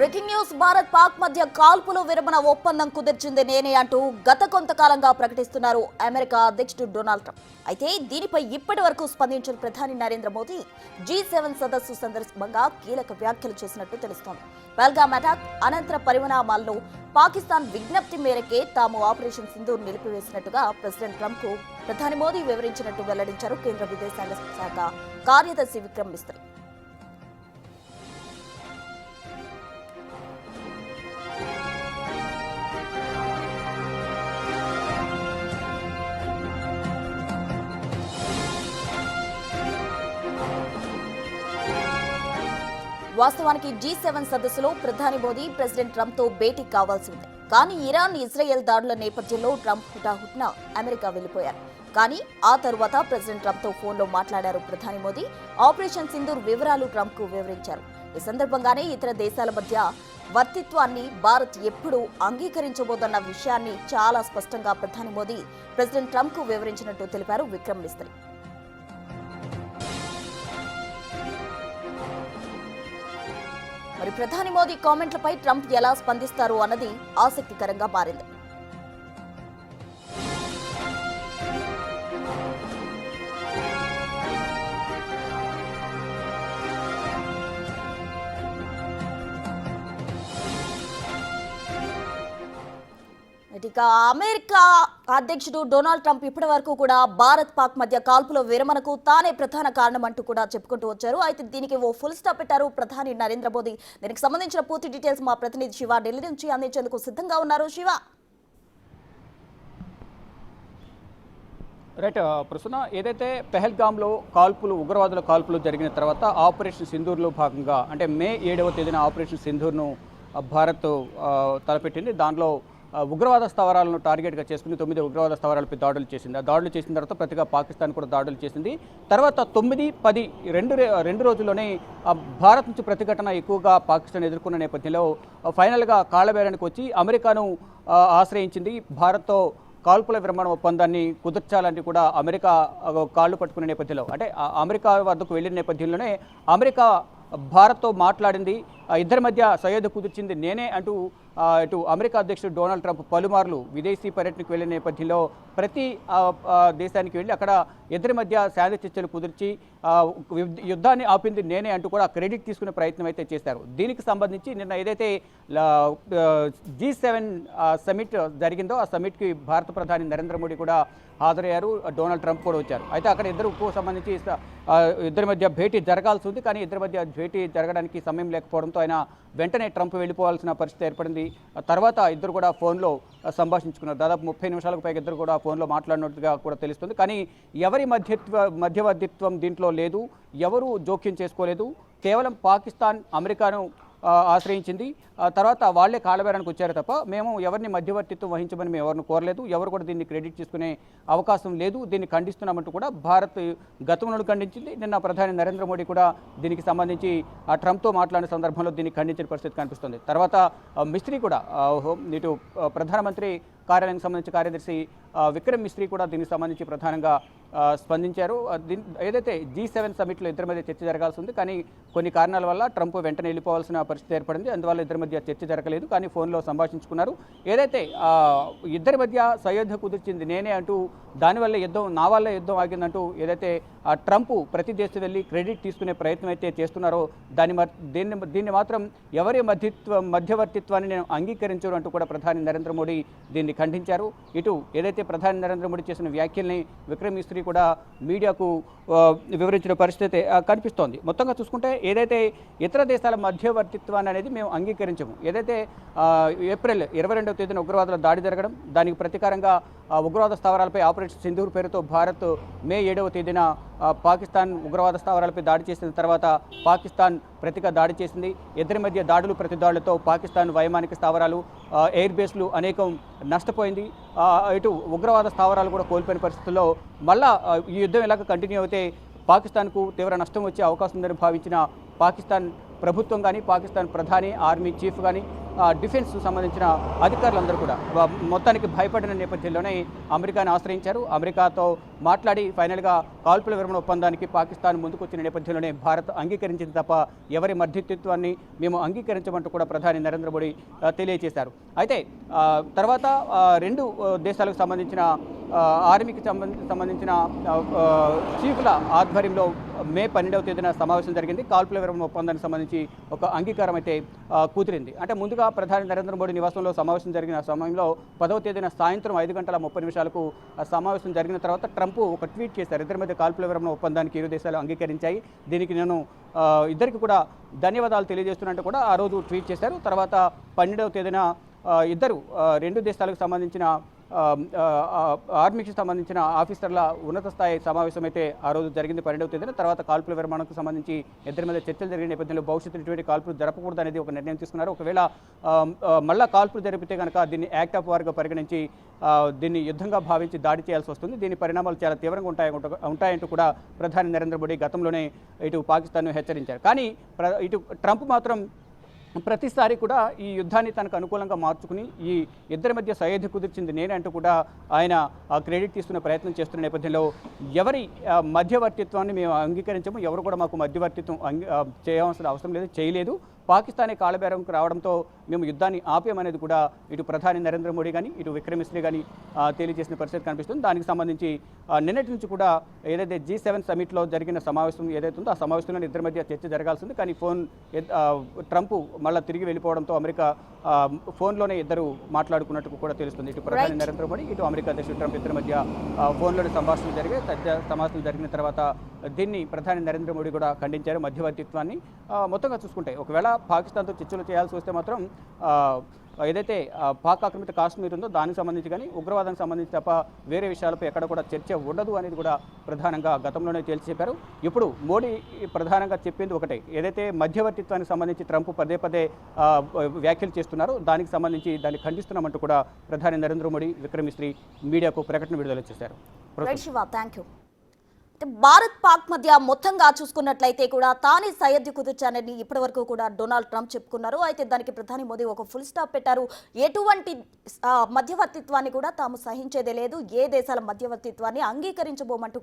Breaking news Bharat Pak మధ్య కాల్పుల విరమణ ఒప్పందం కుదిర్చింది నేనే అంటూ గత కొంతకాలంగా ప్రకటిస్తున్నారు అమెరికా అధ్యక్షుడు డొనాల్డ్ ట్రంప్. అయితే దీనిపై ఇప్పటి వరకు స్పందించిన ప్రధాని నరేంద్ర మోదీ G7 సదస్సు సందర్భంగా కీలక వ్యాఖ్యలు చేసినట్టు తెలుస్తోంది. పహల్గామ్ అటాక్ అనంతర పరిణామాల్లో పాకిస్తాన్ విజ్ఞప్తి మేరకే తాము ఆపరేషన్ సింధూర్ నిలిపివేసినట్టుగా ప్రెసిడెంట్ ట్రంప్ కు ప్రధాని మోదీ వివరించినట్టు వెల్లడించారు కేంద్ర విదేశాంగ శాఖ కార్యదర్శి విక్రమ్ మిస్త్రీ. వాస్తవానికి G7 సదస్సులో ప్రధాని మోదీ ప్రెసిడెంట్ ట్రంప్ తో భేటీ కావాల్సి ఉంది. కానీ ఇరాన్ ఇజ్రాయెల్ దాడుల నేపథ్యంలో ట్రంప్ హుటాహుటిన అమెరికా వెళ్లిపోయారు. కానీ ఆ తరువాత ప్రెసిడెంట్ ట్రంప్ తో ఫోన్లో మాట్లాడారు ప్రధాని మోదీ. ఆపరేషన్ సింధూర్ వివరాలు ట్రంప్ కు వివరించారు. ఈ సందర్భంగానే ఇతర దేశాల మధ్య వర్తిత్వాన్ని భారత్ ఎప్పుడు అంగీకరించబోదన్న విషయాన్ని చాలా స్పష్టంగా ప్రధాని మోదీ ప్రెసిడెంట్ ట్రంప్ కు వివరించినట్టు తెలిపారు విక్రమ్ మిస్త్రీ. మరి ప్రధాని మోదీ కామెంట్లపై ట్రంప్ ఎలా స్పందిస్తారు అన్నది ఆసక్తికరంగా మారింది. ఇక అమెరికా అధ్యక్షుడు డొనాల్డ్ ట్రంప్ ఇప్పటి వరకు కూడా భారత్ పాక్ మధ్య కాల్పుల విరమణకు తానే ప్రధాన కారణం అంటూ కూడా చెప్పుకుంటూ వచ్చారు. అయితే దీనికి ఓ ఫుల్ స్టాప్ పెట్టారు ప్రధాని నరేంద్ర మోదీ. దీనికి సంబంధించిన పూర్తి డీటెయిల్స్ మా ప్రతినిధి శివ ఢిల్లీ నుంచి అందించేందుకు సిద్ధంగా ఉన్నారు. శివ, రైట్ ప్రస్తుతం ఏదైతే పెహల్గామ్లో ఉగ్రవాదుల కాల్పులు జరిగిన తర్వాత ఆపరేషన్ సింధూర్లో భాగంగా అంటే మే 7వ తేదీన ఆపరేషన్ సింధూర్ను భారత్ తలపెట్టింది. దాంట్లో ఉగ్రవాద స్థావరాలను టార్గెట్గా చేసుకుని 9 ఉగ్రవాద స్థావరాలపై దాడులు చేసింది. ఆ దాడులు చేసిన తర్వాత ప్రతిగా పాకిస్తాన్ కూడా దాడులు చేసింది. తర్వాత 9, 10 రెండు రోజుల్లోనే భారత్ నుంచి ప్రతిఘటన ఎక్కువగా పాకిస్తాన్ ఎదుర్కొన్న నేపథ్యంలో ఫైనల్గా కాళ్లబేరానికి వచ్చి అమెరికాను ఆశ్రయించింది. భారత్తో కాల్పుల విరమణ ఒప్పందాన్ని కుదర్చాలని కూడా అమెరికా కాళ్ళు పట్టుకునే నేపథ్యంలో అంటే అమెరికా వద్దకు వెళ్ళిన నేపథ్యంలోనే అమెరికా భారత్తో మాట్లాడింది. ఇద్దరి మధ్య సయోధ్య కుదిర్చింది నేనే అంటూ ఇటు అమెరికా అధ్యక్షుడు డొనాల్డ్ ట్రంప్ పలుమార్లు విదేశీ పర్యటనకు వెళ్ళిన నేపథ్యంలో ప్రతి దేశానికి వెళ్ళి అక్కడ ఇద్దరి మధ్య శాంతి చర్చలు కుదిర్చి యుద్ధాన్ని ఆపింది నేనే అంటూ కూడా క్రెడిట్ తీసుకునే ప్రయత్నం అయితే చేశారు. దీనికి సంబంధించి నిన్న ఏదైతే G7 సమిట్ జరిగిందో ఆ సమిట్కి భారత ప్రధాని నరేంద్ర మోడీ కూడా హాజరయ్యారు. డొనాల్డ్ ట్రంప్ కూడా వచ్చారు. అయితే అక్కడ సంబంధించి ఇద్దరి మధ్య భేటీ జరగాల్సి ఉంది. కానీ ఇద్దరి మధ్య భేటీ జరగడానికి సమయం లేకపోవడంతో ఆయన వెంటనే ట్రంప్ వెళ్ళిపోవాల్సిన పరిస్థితి ఏర్పడింది. తర్వాత ఇద్దరు కూడా ఫోన్లో సంభాషించుకున్నారు. దాదాపు 30 నిమిషాలకు పైగా ఇద్దరు కూడా ఫోన్లో మాట్లాడినట్టుగా కూడా తెలుస్తుంది. కానీ ఎవరి మధ్యవర్తిత్వం దీంట్లో లేదు, ఎవరు జోక్యం చేసుకోలేదు. కేవలం పాకిస్తాన్ అమెరికాను ఆశ్రయించింది. తర్వాత వాళ్లే కాలబేరానికి వచ్చారు తప్ప మేము ఎవరిని మధ్యవర్తిత్వం వహించమని మేము ఎవరిని కోరలేదు. ఎవరు కూడా దీన్ని క్రెడిట్ తీసుకునే అవకాశం లేదు. దీన్ని ఖండిస్తున్నామంటూ కూడా భారత్ గతంలో ఖండించింది. నిన్న ప్రధాని నరేంద్ర మోడీ కూడా దీనికి సంబంధించి ట్రంప్తో మాట్లాడిన సందర్భంలో దీన్ని ఖండించిన పరిస్థితి కనిపిస్తుంది. తర్వాత మిస్త్రీ కూడా ఇటు ప్రధానమంత్రి కార్యాలయానికి సంబంధించి కార్యదర్శి విక్రమ్ మిస్త్రీ కూడా దీనికి సంబంధించి ప్రధానంగా స్పందించారు. ఏదైతే G7 సమిట్లో ఇద్దరి మధ్య చర్చ జరగాల్సి ఉంది. కానీ కొన్ని కారణాల వల్ల ట్రంప్ వెంటనే వెళ్ళిపోవాల్సిన పరిస్థితి ఏర్పడింది. అందువల్ల ఇద్దరి మధ్య చర్చ జరగలేదు. కానీ ఫోన్లో సంభాషించుకున్నారు. ఏదైతే ఇద్దరి మధ్య సయోధ్య కుదిర్చింది నేనే అంటూ దానివల్ల నా వల్ల యుద్ధం ఆగిందంటూ ఏదైతే ట్రంప్ ప్రతి దేశం వెళ్ళి క్రెడిట్ తీసుకునే ప్రయత్నం అయితే చేస్తున్నారో దీన్ని మాత్రం ఎవరి మధ్యవర్తిత్వాన్ని నేను అంగీకరించరు అంటూ కూడా ప్రధాని నరేంద్ర మోడీ దీన్ని ఖండించారు. ఇటు ఏదైతే ప్రధాని నరేంద్ర మోడీ చేసిన వ్యాఖ్యల్ని విక్రమ్ మిస్త్రీ కూడా మీడియాకు వివరించిన పరిస్థితి కనిపిస్తోంది. మొత్తంగా చూసుకుంటే ఏదైతే ఇతర దేశాల మధ్యవర్తిత్వాన్ని అనేది మేము అంగీకరించము. ఏదైతే ఏప్రిల్ 22వ తేదీన ఉగ్రవాదుల దాడి జరగడం, దానికి ప్రతీకారంగా ఉగ్రవాద స్థావరాలపై ఆపరేషన్ సింధూర్ పేరుతో భారత్ మే 7వ తేదీన పాకిస్తాన్ ఉగ్రవాద స్థావరాలపై దాడి చేసిన తర్వాత పాకిస్తాన్ ప్రతిగా దాడి చేసింది. ఇద్దరి మధ్య ప్రతి దాడులతో పాకిస్తాన్ వైమానిక స్థావరాలు, ఎయిర్ బేస్లు అనేకం నష్టపోయింది. ఇటు ఉగ్రవాద స్థావరాలు కూడా కోల్పోయిన పరిస్థితుల్లో మళ్ళా ఈ యుద్ధం ఇలాగ కంటిన్యూ అయితే పాకిస్తాన్కు తీవ్ర నష్టం వచ్చే అవకాశం ఉందని భావించిన పాకిస్తాన్ ప్రభుత్వం కానీ పాకిస్తాన్ ప్రధాని ఆర్మీ చీఫ్ కానీ డిఫెన్స్ సంబంధించిన అధికారులందరూ కూడా మొత్తానికి భయపడిన నేపథ్యంలోనే అమెరికాను ఆశ్రయించారు. అమెరికాతో మాట్లాడి ఫైనల్గా కాల్పుల విరమణ ఒప్పందానికి పాకిస్తాన్ ముందుకొచ్చిన నేపథ్యంలోనే భారత్ అంగీకరించింది తప్ప ఎవరి మధ్యత్వాన్ని మేము అంగీకరించమంటూ కూడా ప్రధాని నరేంద్ర మోడీ తెలియజేశారు. అయితే తర్వాత రెండు దేశాలకు సంబంధించిన ఆర్మీకి సంబంధించిన చీఫ్ల ఆధ్వర్యంలో మే 12వ తేదీన సమావేశం జరిగింది. కాల్పుల విరమణ ఒప్పందానికి సంబంధించి ఒక అంగీకారం అయితే కుదిరింది. అంటే ముందుగా ప్రధాని నరేంద్ర మోడీ నివాసంలో సమావేశం జరిగిన సమయంలో 10వ తేదీన సాయంత్రం 5:30 సమావేశం జరిగిన తర్వాత ట్రంప్ ఒక ట్వీట్ చేశారు. ఇద్దరి మధ్య కాల్పుల విరమణ ఒప్పందానికి ఇరు దేశాలు అంగీకరించాయి, దీనికి నేను ఇద్దరికి కూడా ధన్యవాదాలు తెలియజేస్తున్నట్టు కూడా ఆ రోజు ట్వీట్ చేశారు. తర్వాత 12వ తేదీన ఇద్దరు రెండు దేశాలకు సంబంధించిన ఆర్మీకి సంబంధించిన ఆఫీసర్ల ఉన్నత స్థాయి సమావేశం అయితే ఆ రోజు జరిగింది 12వ తేదీన. తర్వాత కాల్పుల విరమణకు సంబంధించి ఇద్దరి మీద చర్చలు జరిగిన నేపథ్యంలో భవిష్యత్తులో ఇటువంటి కాల్పులు జరపకూడదు అనేది ఒక నిర్ణయం తీసుకున్నారు. ఒకవేళ మళ్ళా కాల్పులు జరిపితే కనుక దీన్ని యాక్ట్ ఆఫ్ వార్గా పరిగణించి దీన్ని యుద్ధంగా భావించి దాడి చేయాల్సి వస్తుంది, దీని పరిణామాలు చాలా తీవ్రంగా ఉంటాయంటూ కూడా ప్రధాని నరేంద్ర మోడీ గతంలోనే ఇటు పాకిస్తాన్ను హెచ్చరించారు. కానీ ఇటు ట్రంప్ మాత్రం ప్రతిసారి కూడా ఈ యుద్ధాన్ని తనకు అనుకూలంగా మార్చుకుని ఈ ఇద్దరి మధ్య సయోధ్య కుదిర్చింది నేనే అంటూ కూడా ఆయన క్రెడిట్ తీసుకునే ప్రయత్నం చేస్తున్న నేపథ్యంలో ఎవరి మధ్యవర్తిత్వాన్ని మేము అంగీకరించము, ఎవరు కూడా మాకు మధ్యవర్తిత్వం చేయవలసిన అవసరం లేదు, చేయలేదు, పాకిస్తానే కాళ్ళబేరంకు రావడంతో మేము యుద్ధాన్ని ఆపేమనేది కూడా ఇటు ప్రధాని నరేంద్ర మోడీ కానీ ఇటు విక్రమ్ మిస్రీ కానీ తెలియజేసిన పరిస్థితి కనిపిస్తుంది. దానికి సంబంధించి నిన్నటి నుంచి కూడా ఏదైతే G7 సమిట్లో జరిగిన సమావేశం ఏదైతే ఉందో ఆ సమావేశంలో ఇద్దరి మధ్య చర్చ జరగాల్సింది. కానీ ట్రంప్ మళ్ళీ తిరిగి వెళ్ళిపోవడంతో అమెరికా ఫోన్లోనే ఇద్దరు మాట్లాడుకున్నట్టు కూడా తెలుస్తుంది. ఇటు ప్రధాని నరేంద్ర మోడీ ఇటు అమెరికా అధ్యక్షుడు ట్రంప్ ఇద్దరి మధ్య ఫోన్లోని సంభాషణలు జరిగాయి. సంభాషణలు జరిగిన తర్వాత దీన్ని ప్రధాని నరేంద్ర మోడీ కూడా ఖండించారు మధ్యవర్తిత్వాన్ని. మొత్తంగా చూసుకుంటే ఒకవేళ పాకిస్తాన్తో చర్చలు చేయాల్సి వస్తే మాత్రం ఏదైతే పాక్ ఆక్రమిత కాశ్మీర్ ఉందో దానికి సంబంధించి కానీ ఉగ్రవాదానికి సంబంధించి తప్ప వేరే విషయాలపై ఎక్కడ కూడా చర్చ ఉండదు అనేది కూడా ప్రధానంగా గతంలోనే తేల్చి చెప్పారు. ఇప్పుడు మోడీ ప్రధానంగా చెప్పింది ఒకటే, ఏదైతే మధ్యవర్తిత్వానికి సంబంధించి ట్రంప్ పదే పదే వ్యాఖ్యలు చేస్తున్నారో దానికి సంబంధించి దాన్ని ఖండిస్తున్నామంటూ కూడా ప్రధాని నరేంద్ర మోడీ విక్రమ్ మిస్రీ మీడియాకు ప్రకటన విడుదల చేశారు. భారత్ పాక్ మధ్య మొత్తంగా చూసుకున్నట్లయితే కూడా తానే సయోధ్య కుదిర్చానని ఇప్పటివరకు కూడా డొనాల్డ్ ట్రంప్ చెప్పుకున్నారు. అయితే దానికి ప్రధాని మోదీ ఒక ఫుల్ స్టాప్ పెట్టారు. ఎటువంటి మధ్యవర్తిత్వాన్ని కూడా తాము సహించేదే లేదు, ఏ దేశాల మధ్యవర్తిత్వాన్ని అంగీకరించబోమంటూ